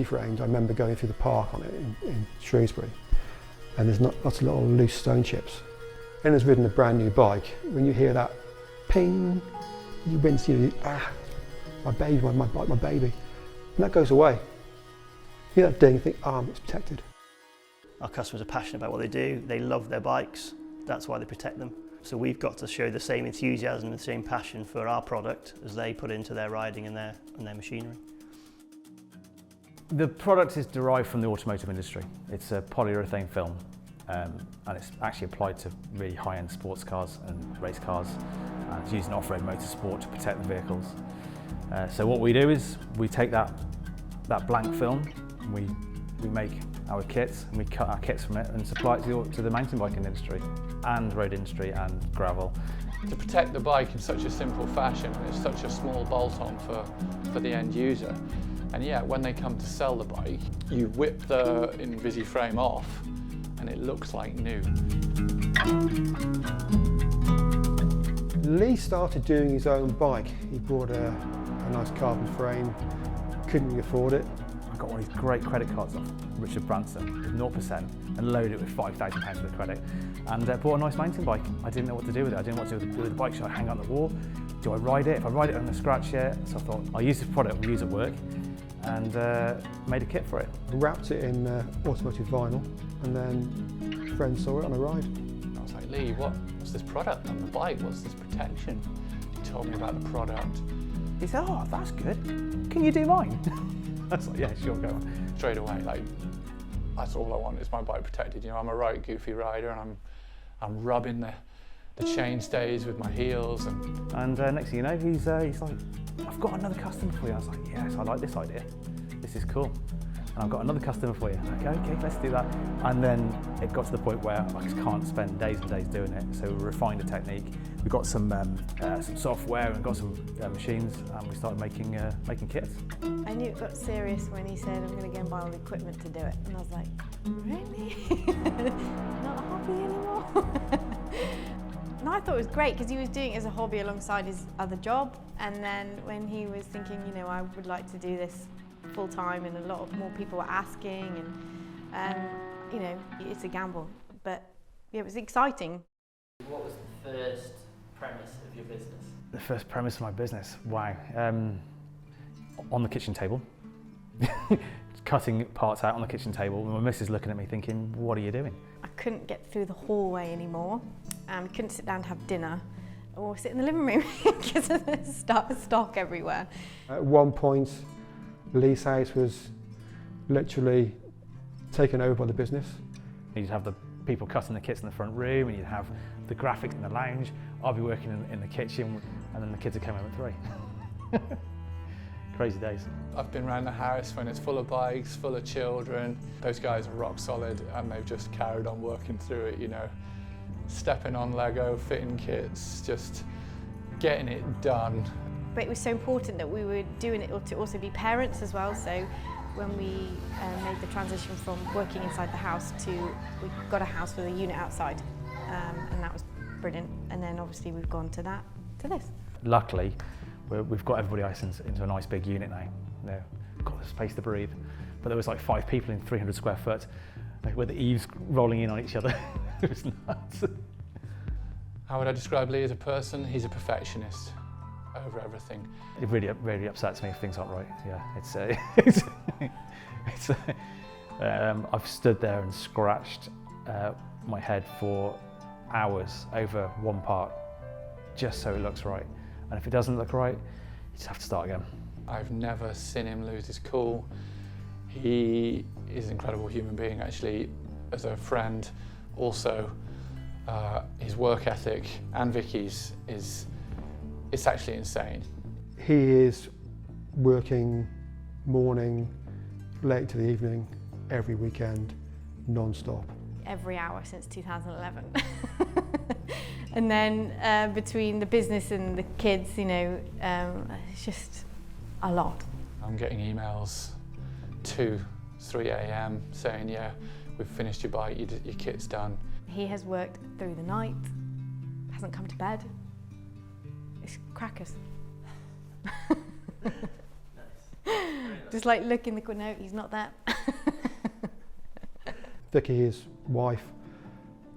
invisiFRAME. I remember going through the park on it in Shrewsbury, and there's lots of little loose stone chips. Anyone who's ridden a brand new bike, when you hear that ping, you wince, my baby, my bike, my baby, and that goes away. You hear that ding, you think, it's protected. Our customers are passionate about what they do, they love their bikes, that's why they protect them. So we've got to show the same enthusiasm and the same passion for our product as they put into their riding and their machinery. The product is derived from the automotive industry. It's a polyurethane film, and it's actually applied to really high-end sports cars and race cars, and it's used in off-road motorsport to protect the vehicles. So what we do is we take that blank film, and we make our kits, and we cut our kits from it and supply it to the mountain biking industry and road industry and gravel. To protect the bike in such a simple fashion, and it's such a small bolt-on for the end user. And yet, when they come to sell the bike, you whip the invisiFRAME off and it looks like new. Lee started doing his own bike. He bought a nice carbon frame, couldn't really afford it. I got one of these great credit cards off Richard Branson with 0% and loaded it with £5,000 worth of credit, and bought a nice mountain bike. I didn't know what to do with it. I didn't know what to do with the bike. Should I hang it on the wall? Do I ride it? If I ride it, I'm going to scratch it. So I thought, I'll use this product, we'll use it at work, and made a kit for it. Wrapped it in automotive vinyl, and then friends saw it on a ride. I was like, Lee, what's this product on the bike? What's this protection? He told me about the product. He said, oh, that's good. Can you do mine? I was like, yeah, sure, go on. Straight away, like, that's all I want is my bike protected. You know, I'm a right goofy rider, and I'm rubbing the chainstays with my heels. And next thing you know, he's like, I've got another customer for you. I was like, yes, I like this idea. This is cool. And I've got another customer for you. Okay, let's do that. And then it got to the point where I just can't spend days and days doing it. So we refined the technique. We got some software and got some machines, and we started making kits. I knew it got serious when he said, I'm going to go and buy all the equipment to do it. And I was like, really? Not a hobby anymore? No, I thought it was great because he was doing it as a hobby alongside his other job. And then when he was thinking, you know, I would like to do this full time, and a lot more people were asking, and you know, it's a gamble, but yeah, it was exciting. What was the first premise of your business? The first premise of my business, wow. On the kitchen table, cutting parts out on the kitchen table, and my missus looking at me thinking, what are you doing? I couldn't get through the hallway anymore. Couldn't sit down to have dinner or sit in the living room because of the stock everywhere. At one point, Lee's house was literally taken over by the business. You'd have the people cutting the kits in the front room, and you'd have the graphics in the lounge. I'll be working in the kitchen, and then the kids would come home at 3. Crazy days. I've been around the house when it's full of bikes, full of children. Those guys are rock solid, and they've just carried on working through it, you know. Stepping on Lego, fitting kits, just getting it done. But it was so important that we were doing it to also be parents as well. So when we made the transition from working inside the house to, we got a house with a unit outside, and that was brilliant. And then obviously we've gone to this. Luckily, we've got everybody else into a nice big unit now. We've got the space to breathe. But there was like 5 people in 300 square foot, like with the eaves rolling in on each other. It was nuts. How would I describe Lee as a person? He's a perfectionist over everything. It really upsets me if things aren't right. Yeah, I've stood there and scratched my head for hours over one part, just so it looks right. And if it doesn't look right, you just have to start again. I've never seen him lose his cool. He is an incredible human being, actually, as a friend. Also, his work ethic and Vicky's it's actually insane. He is working morning, late to the evening, every weekend, non-stop. Every hour since 2011. And then between the business and the kids, you know, it's just a lot. I'm getting emails 2, 3 a.m. saying, yeah, we've finished your bike, your kit's done. He has worked through the night, hasn't come to bed. It's crackers. Nice. Very nice. Just like look in the corner, no, he's not that. Vicky, his wife,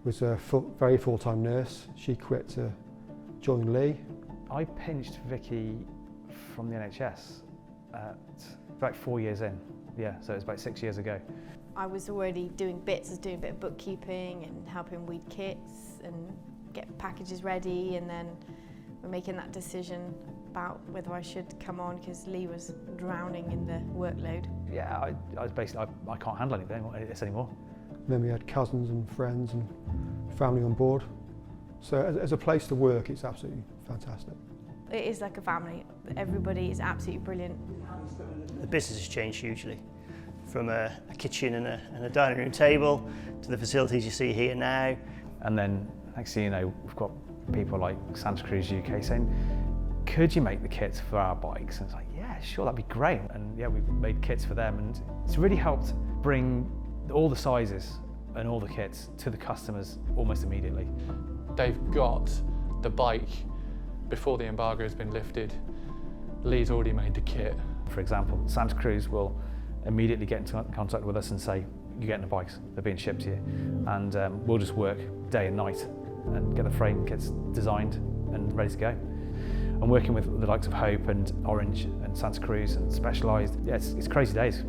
was a very full-time nurse. She quit to join Lee. I pinched Vicky from the NHS at about 4 years in. Yeah, so it was about 6 years ago. I was already doing bits, I was doing a bit of bookkeeping and helping weed kits and get packages ready, and then we're making that decision about whether I should come on because Lee was drowning in the workload. Yeah, I was basically, I can't handle this anymore. And then we had cousins and friends and family on board. So as a place to work, it's absolutely fantastic. It is like a family. Everybody is absolutely brilliant. The business has changed hugely, from a kitchen and a dining room table to the facilities you see here now. And then next thing you know, we've got people like Santa Cruz UK saying, could you make the kits for our bikes? And it's like, yeah, sure, that'd be great. And yeah, we've made kits for them, and it's really helped bring all the sizes and all the kits to the customers almost immediately. They've got the bike before the embargo has been lifted. Lee's already made the kit. For example, Santa Cruz will immediately get into contact with us and say, you're getting the bikes, they're being shipped to you. And we'll just work day and night and get the frame kits designed and ready to go. I'm working with the likes of Hope and Orange and Santa Cruz and Specialized. Yeah, it's crazy days.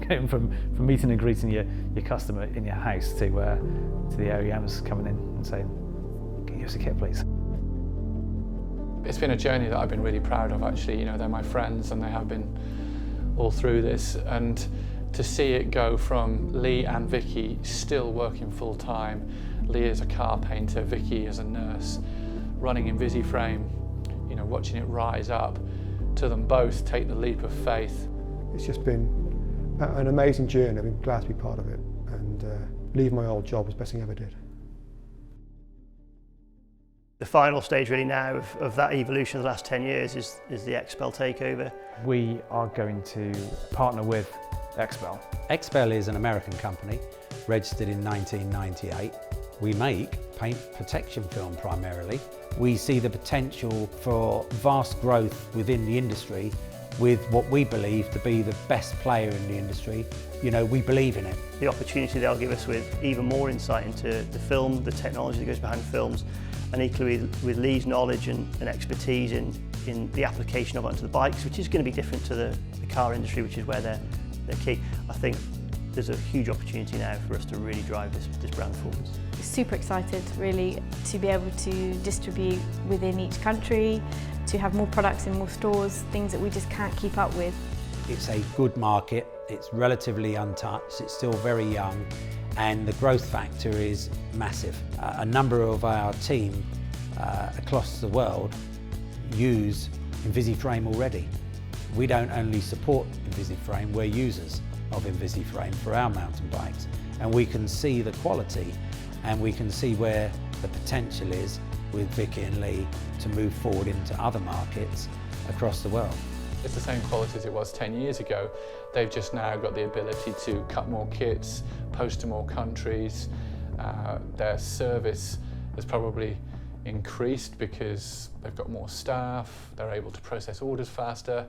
Going from meeting and greeting your customer in your house to the OEMs coming in and saying, can you give us a kit, please? It's been a journey that I've been really proud of, actually. You know, they're my friends and they have been all through this. And to see it go from Lee and Vicky still working full time, Lee as a car painter, Vicky as a nurse, running invisiFRAME, you know, watching it rise up, to them both take the leap of faith. It's just been an amazing journey. I've been glad to be part of it, and leaving my old job was the best thing I ever did. The final stage really now of that evolution of the last 10 years is the XPEL takeover. We are going to partner with XPEL. XPEL is an American company, registered in 1998. We make paint protection film primarily. We see the potential for vast growth within the industry with what we believe to be the best player in the industry. You know, we believe in it. The opportunity they'll give us with even more insight into the film, the technology that goes behind films, and equally with Lee's knowledge and expertise in the application of it onto the bikes, which is going to be different to the car industry, which is where they're key. I think there's a huge opportunity now for us to really drive this brand forwards. Super excited, really, to be able to distribute within each country, to have more products in more stores, things that we just can't keep up with. It's a good market, it's relatively untouched, it's still very young, and the growth factor is massive. A number of our team across the world use invisiFRAME already. We don't only support invisiFRAME, we're users of invisiFRAME for our mountain bikes, and we can see the quality and we can see where the potential is with Vicky and Lee to move forward into other markets across the world. It's the same quality as it was 10 years ago. They've just now got the ability to cut more kits, post to more countries. Their service has probably increased because they've got more staff, they're able to process orders faster.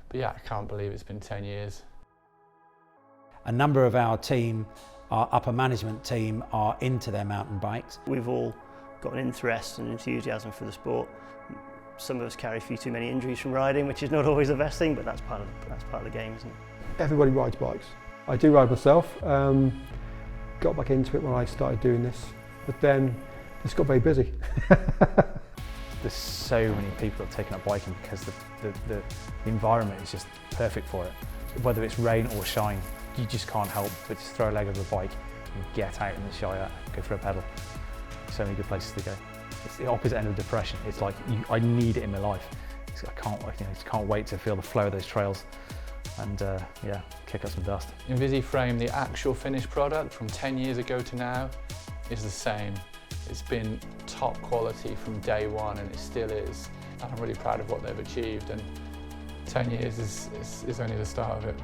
But yeah, I can't believe it's been 10 years. A number of our team, our upper management team, are into their mountain bikes. We've all got an interest and enthusiasm for the sport. Some of us carry a few too many injuries from riding, which is not always the best thing, but that's part of the game, isn't it? Everybody rides bikes. I do ride myself. Got back into it when I started doing this, but then just got very busy. There's so many people that have taken up biking because the environment is just perfect for it. Whether it's rain or shine, you just can't help but just throw a leg over the bike and get out in the Shire, go for a pedal. So many good places to go. It's the opposite end of depression. It's like, I need it in my life. I just can't wait to feel the flow of those trails and yeah, kick up some dust. invisiFRAME, the actual finished product from 10 years ago to now, is the same. It's been top quality from day one, and it still is. And I'm really proud of what they've achieved, and 10 years is only the start of it.